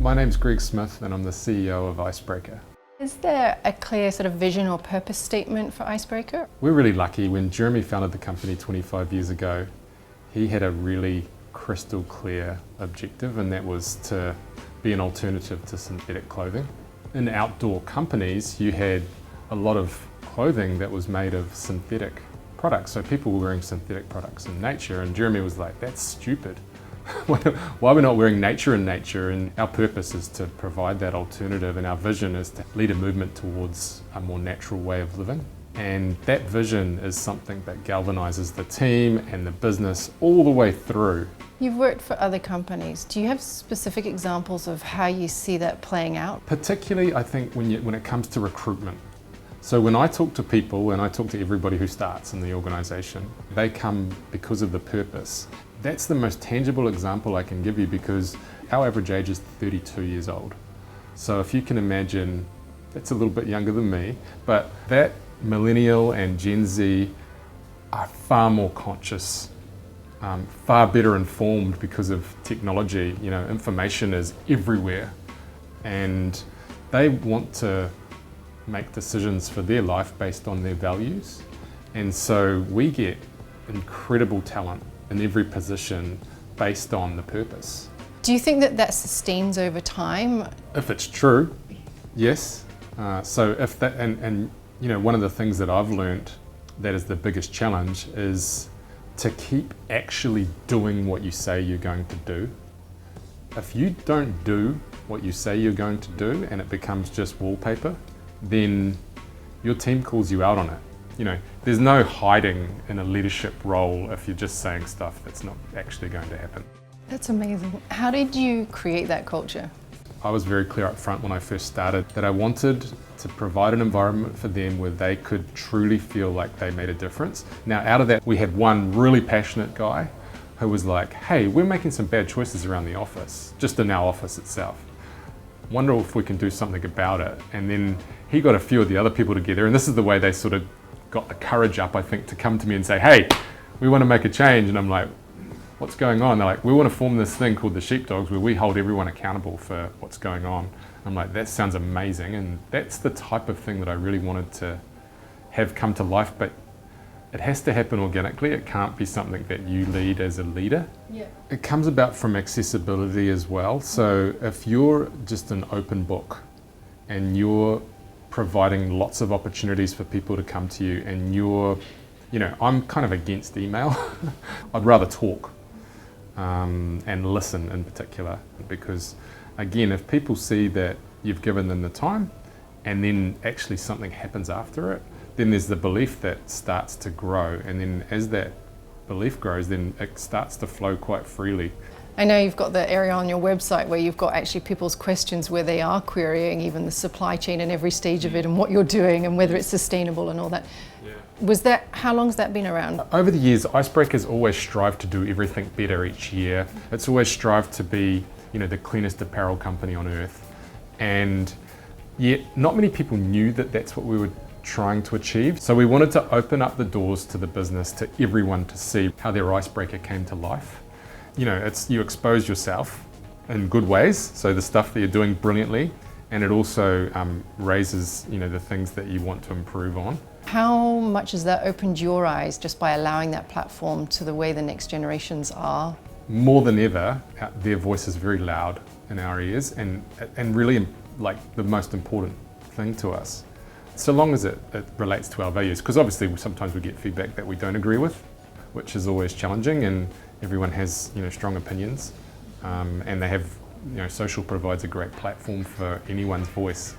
My name's Greg Smith and I'm the CEO of Icebreaker. Is there a clear sort of vision or purpose statement for Icebreaker? We're really lucky. When Jeremy founded the company 25 years ago, he had a really crystal clear objective, and that was to be an alternative to synthetic clothing. In outdoor companies, you had a lot of clothing that was made of synthetic products. So people were wearing synthetic products in nature, and Jeremy was like, that's stupid. Why are we not wearing nature in nature? And our purpose is to provide that alternative, and our vision is to lead a movement towards a more natural way of living. And that vision is something that galvanizes the team and the business all the way through. You've worked for other companies. Do you have specific examples of how you see that playing out? Particularly, I think, when it comes to recruitment. So when I talk to people, and I talk to everybody who starts in the organization, they come because of the purpose. That's the most tangible example I can give you, because our average age is 32 years old. So if you can imagine, that's a little bit younger than me, but that millennial and Gen Z are far more conscious, far better informed because of technology. You know, information is everywhere, and they want to make decisions for their life based on their values. And so we get incredible talent in every position based on the purpose. Do you think that that sustains over time? If it's true, yes. So if that, and you know, one of the things that I've learned that is the biggest challenge is to keep actually doing what you say you're going to do. If you don't do what you say you're going to do and it becomes just wallpaper, then your team calls you out on it. You know, there's no hiding in a leadership role if you're just saying stuff that's not actually going to happen. That's amazing. How did you create that culture? I was very clear up front when I first started that I wanted to provide an environment for them where they could truly feel like they made a difference. Now, out of that, we had one really passionate guy who was like, hey, we're making some bad choices around the office, just in our office itself. Wonder if we can do something about it. And then he got a few of the other people together, and this is the way they sort of got the courage up, I think, to come to me and say, hey, we want to make a change. And I'm like, what's going on? They're like, we want to form this thing called the Sheepdogs where we hold everyone accountable for what's going on. I'm like, that sounds amazing. And that's the type of thing that I really wanted to have come to life, but it has to happen organically. It can't be something that you lead as a leader. Yeah. It comes about from accessibility as well. So if you're just an open book and you're providing lots of opportunities for people to come to you, and you're, you know, I'm kind of against email. I'd rather talk and listen in particular, because again, if people see that you've given them the time and then actually something happens after it, then there's the belief that starts to grow, and then as that belief grows, then it starts to flow quite freely. I know you've got the area on your website where you've got actually people's questions where they are querying even the supply chain and every stage of it and what you're doing and whether it's sustainable and all that. Yeah. How long's that been around? Over the years, Icebreaker's always strived to do everything better each year. It's always strived to be, you know, the cleanest apparel company on earth. And yet, not many people knew that that's what we were trying to achieve. So we wanted to open up the doors to the business, to everyone, to see how their Icebreaker came to life. You know, you expose yourself in good ways, so the stuff that you're doing brilliantly, and it also raises, you know, the things that you want to improve on. How much has that opened your eyes just by allowing that platform to the way the next generations are? More than ever, their voice is very loud in our ears, and really like the most important thing to us. So long as it relates to our values, because obviously sometimes we get feedback that we don't agree with, which is always challenging, and everyone has, you know, strong opinions, and they have, you know, social provides a great platform for anyone's voice.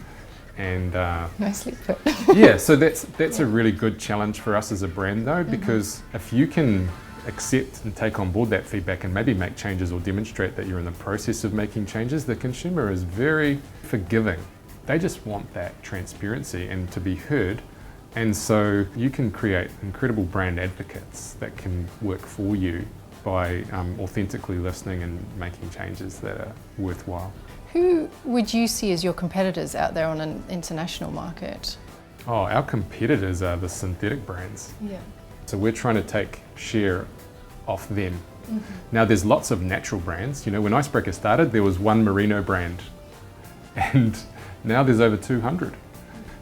And nicely put. Yeah, so that's a really good challenge for us as a brand though, because if you can accept and take on board that feedback and maybe make changes or demonstrate that you're in the process of making changes, the consumer is very forgiving. They just want that transparency and to be heard. And so you can create incredible brand advocates that can work for you by authentically listening and making changes that are worthwhile. Who would you see as your competitors out there on an international market? Oh, our competitors are the synthetic brands. Yeah. So we're trying to take share off them. Mm-hmm. Now there's lots of natural brands. You know, when Icebreaker started, there was one merino brand and now there's over 200.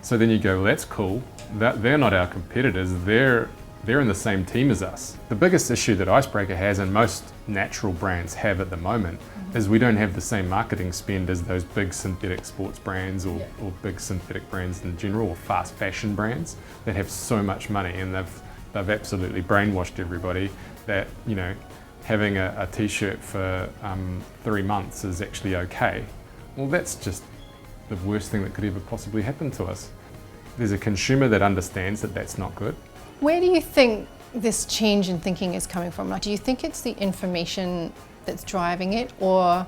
So then you go, well, that's cool. They're not our competitors. They're in the same team as us. The biggest issue that Icebreaker has, and most natural brands have at the moment, is we don't have the same marketing spend as those big synthetic sports brands or big synthetic brands in general, or fast fashion brands that have so much money, and they've absolutely brainwashed everybody that, you know, having a t-shirt for 3 months is actually okay. Well, that's just the worst thing that could ever possibly happen to us. There's a consumer that understands that that's not good. Where do you think this change in thinking is coming from? Like, do you think it's the information that's driving it, or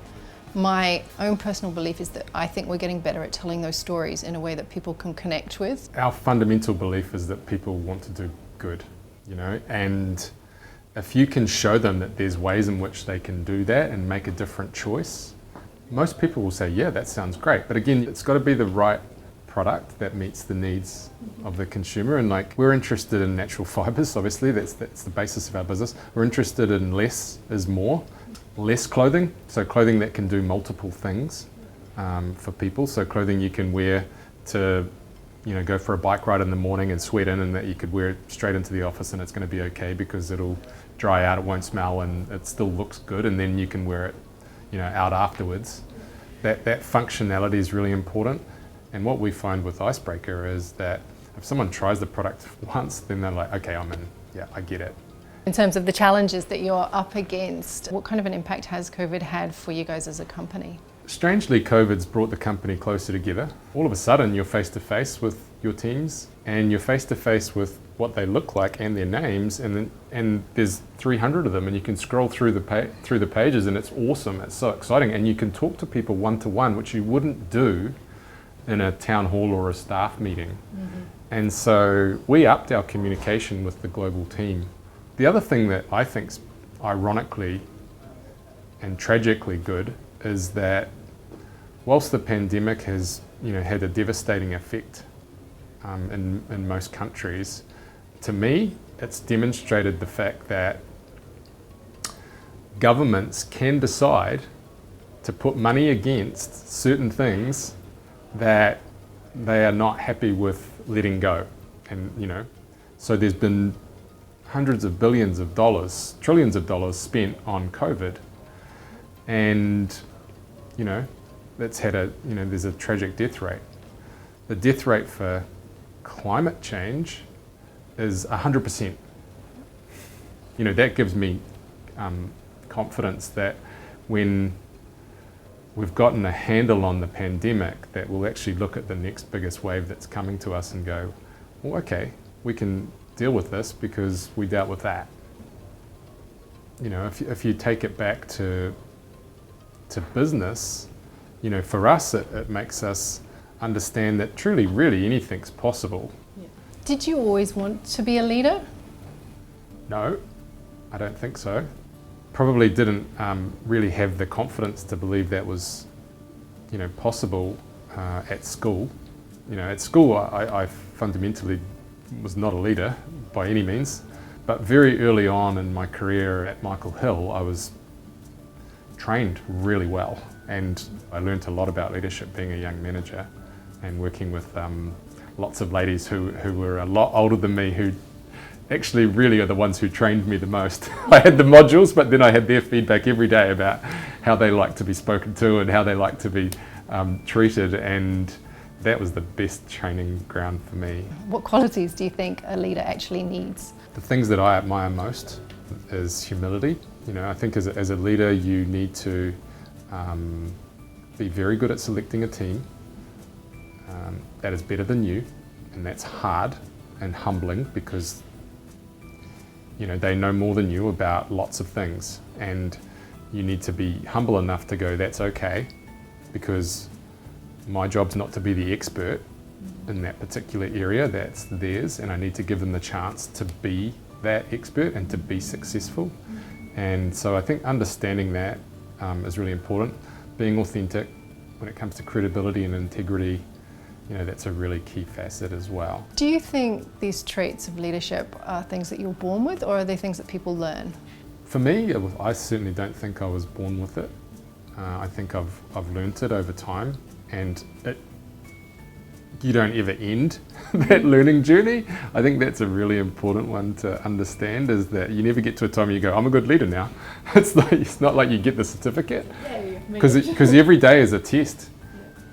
my own personal belief is that I think we're getting better at telling those stories in a way that people can connect with? Our fundamental belief is that people want to do good, you know, and if you can show them that there's ways in which they can do that and make a different choice, most people will say, yeah, that sounds great. But again, it's got to be the right product that meets the needs of the consumer. And like, we're interested in natural fibers, obviously, that's the basis of our business. We're interested in less is more, less clothing, so clothing that can do multiple things for people. So clothing you can wear to, you know, go for a bike ride in the morning and sweat in, and that you could wear it straight into the office and it's going to be okay because it'll dry out, it won't smell, and it still looks good, and then you can wear it, you know, out afterwards. That functionality is really important. And what we find with Icebreaker is that if someone tries the product once, then they're like, okay, I'm in, yeah, I get it. In terms of the challenges that you're up against, what kind of an impact has COVID had for you guys as a company? Strangely, COVID's brought the company closer together. All of a sudden, you're face to face with your teams, and you're face to face with what they look like and their names, and there's 300 of them, and you can scroll through the pages, and it's awesome. It's so exciting, and you can talk to people one to one, which you wouldn't do in a town hall or a staff meeting. Mm-hmm. And so we upped our communication with the global team. The other thing that I think's ironically and tragically good is that whilst the pandemic has, you know, had a devastating effect in most countries, to me, it's demonstrated the fact that governments can decide to put money against certain things that they are not happy with letting go. And, you know, so there's been hundreds of billions of dollars, trillions of dollars spent on COVID. And, you know, that's had there's a tragic death rate. The death rate for climate change is 100%. You know, that gives me confidence that when we've gotten a handle on the pandemic, that we'll actually look at the next biggest wave that's coming to us and go, well, okay, we can deal with this because we dealt with that. You know, if you take it back to business, you know, for us, it makes us understand that truly, really, anything's possible. Yeah. Did you always want to be a leader? No, I don't think so. Probably didn't really have the confidence to believe that was, you know, possible at school. You know, at school I fundamentally was not a leader by any means, but very early on in my career at Michael Hill, I was trained really well, and I learned a lot about leadership being a young manager and working with lots of ladies who were a lot older than me, who actually really are the ones who trained me the most. I had the modules, but then I had their feedback every day about how they like to be spoken to and how they like to be treated, and that was the best training ground for me. What qualities do you think a leader actually needs? The things that I admire most is humility. You know, I think as a leader you need to be very good at selecting a team that is better than you, and that's hard and humbling because, you know, they know more than you about lots of things, and you need to be humble enough to go, that's okay, because my job's not to be the expert in that particular area, that's theirs, and I need to give them the chance to be that expert and to be successful. And so I think understanding that is really important. Being authentic when it comes to credibility and integrity, you know, that's a really key facet as well. Do you think these traits of leadership are things that you're born with, or are they things that people learn? For me, I certainly don't think I was born with it. I think I've learnt it over time. and you don't ever end that learning journey. I think that's a really important one to understand, is that you never get to a time where you go, I'm a good leader now. It's not like you get the certificate, because every day is a test.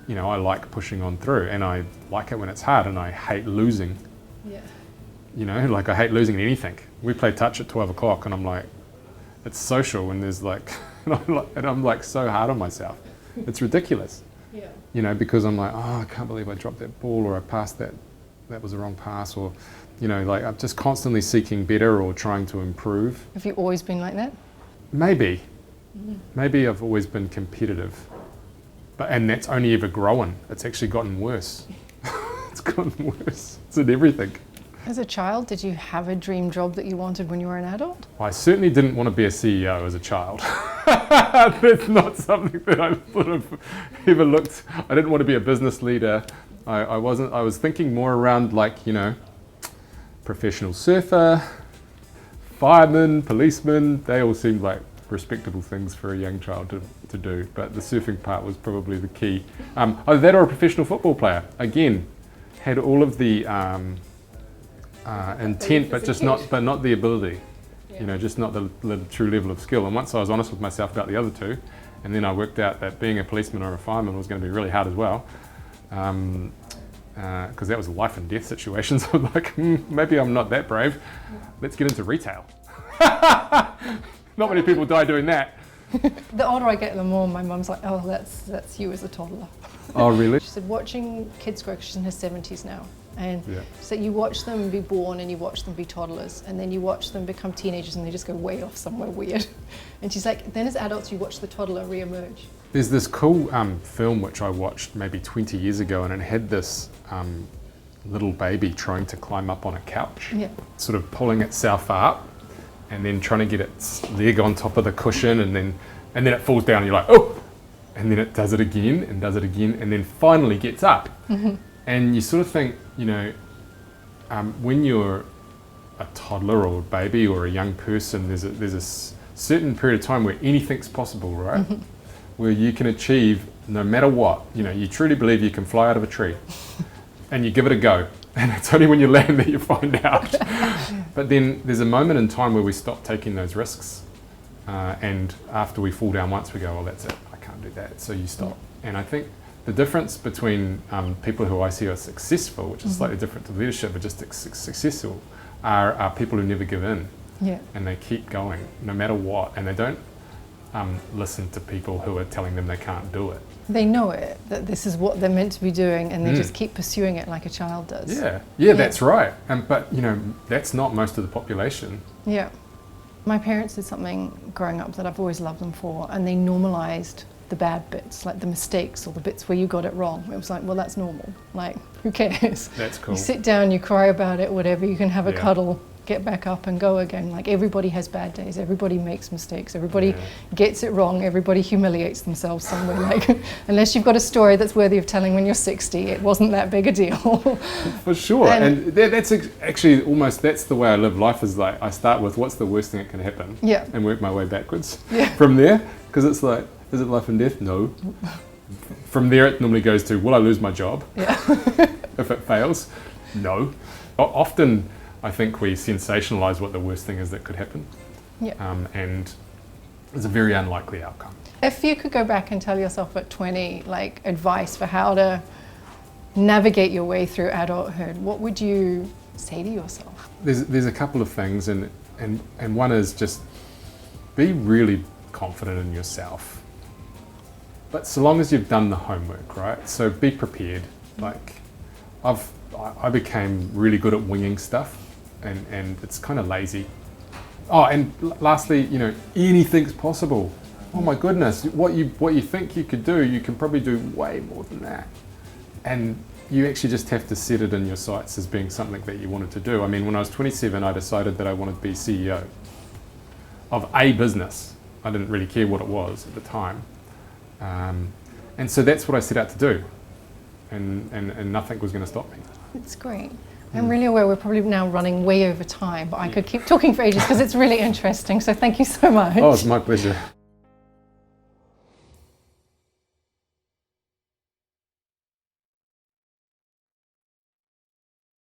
You know, I like pushing on through, and I like it when it's hard, and I hate losing. Yeah. You know, like I hate losing in anything. We play touch at 12 o'clock and I'm like, it's social, and there's like, and I'm like so hard on myself. It's ridiculous. Yeah. You know, because I'm like, oh, I can't believe I dropped that ball, or I passed that was the wrong pass, or, you know, like I'm just constantly seeking better or trying to improve. Have you always been like that? Maybe. Maybe I've always been competitive. And that's only ever grown. It's actually gotten worse. It's gotten worse. It's in everything. As a child, did you have a dream job that you wanted when you were an adult? I certainly didn't want to be a CEO as a child. That's not something that I sort of ever looked. I didn't want to be a business leader. I was thinking more around, like, you know, professional surfer, fireman, policeman. They all seemed like respectable things for a young child to do, but the surfing part was probably the key. Either that or a professional football player. Again, had all of the intent, but not the ability. Yeah. You know, just not the true level of skill. And once I was honest with myself about the other two, and then I worked out that being a policeman or a fireman was going to be really hard as well, because that was a life and death situation. So I was like, maybe I'm not that brave. Let's get into retail. Not many people die doing that. The older I get, the more my mum's like, oh, that's you as a toddler. Oh, really? She said, watching kids grow, 'cause she's in her 70s now, and yeah. So you watch them be born and you watch them be toddlers, and then you watch them become teenagers and they just go way off somewhere weird. And she's like, then as adults you watch the toddler re-emerge. There's this cool film which I watched maybe 20 years ago, and it had this little baby trying to climb up on a couch, yeah. Sort of pulling itself up and then trying to get its leg on top of the cushion, and then it falls down and you're like, oh! And then it does it again and does it again, and then finally gets up. Mm-hmm. And you sort of think, you know, when you're a toddler or a baby or a young person, there's a certain period of time where anything's possible, right? Mm-hmm. Where you can achieve no matter what. You know, you truly believe you can fly out of a tree, and you give it a go. And it's only when you land that you find out. But then there's a moment in time where we stop taking those risks, and after we fall down once, we go, well, that's it. I can't do that. So you stop. Yeah. And I think the difference between people who I see are successful, which is slightly different to leadership, but just successful, are people who never give in. Yeah. And they keep going no matter what, and they don't listen to people who are telling them they can't do it. They know it, that this is what they're meant to be doing, and they just keep pursuing it like a child does. Yeah, that's right. But you know, that's not most of the population. Yeah. My parents did something growing up that I've always loved them for, and they normalised the bad bits, like the mistakes or the bits where you got it wrong. It was like, well, that's normal. Like, who cares? That's cool. You sit down, you cry about it, whatever, you can have a cuddle, get back up and go again. Like, everybody has bad days, everybody makes mistakes, everybody gets it wrong, everybody humiliates themselves somewhere. Like, unless you've got a story that's worthy of telling when you're 60, it wasn't that big a deal. For sure. And that's actually almost, that's the way I live. Life is like, I start with what's the worst thing that can happen, and work my way backwards from there. Because it's like, is it life and death? No. From there it normally goes to, will I lose my job? Yeah. If it fails? No. Often I think we sensationalise what the worst thing is that could happen. Yeah. And it's a very unlikely outcome. If you could go back and tell yourself at 20, like, advice for how to navigate your way through adulthood, what would you say to yourself? There's a couple of things, and one is just be really confident in yourself. But so long as you've done the homework, right? So be prepared. Like, I became really good at winging stuff, and it's kind of lazy. Oh, and lastly, you know, anything's possible. Oh my goodness, what you think you could do, you can probably do way more than that. And you actually just have to set it in your sights as being something that you wanted to do. I mean, when I was 27, I decided that I wanted to be CEO of a business. I didn't really care what it was at the time. And so that's what I set out to do, and nothing was going to stop me. It's great. I'm really aware we're probably now running way over time, but I could keep talking for ages because it's really interesting, so thank you so much. Oh, it's my pleasure.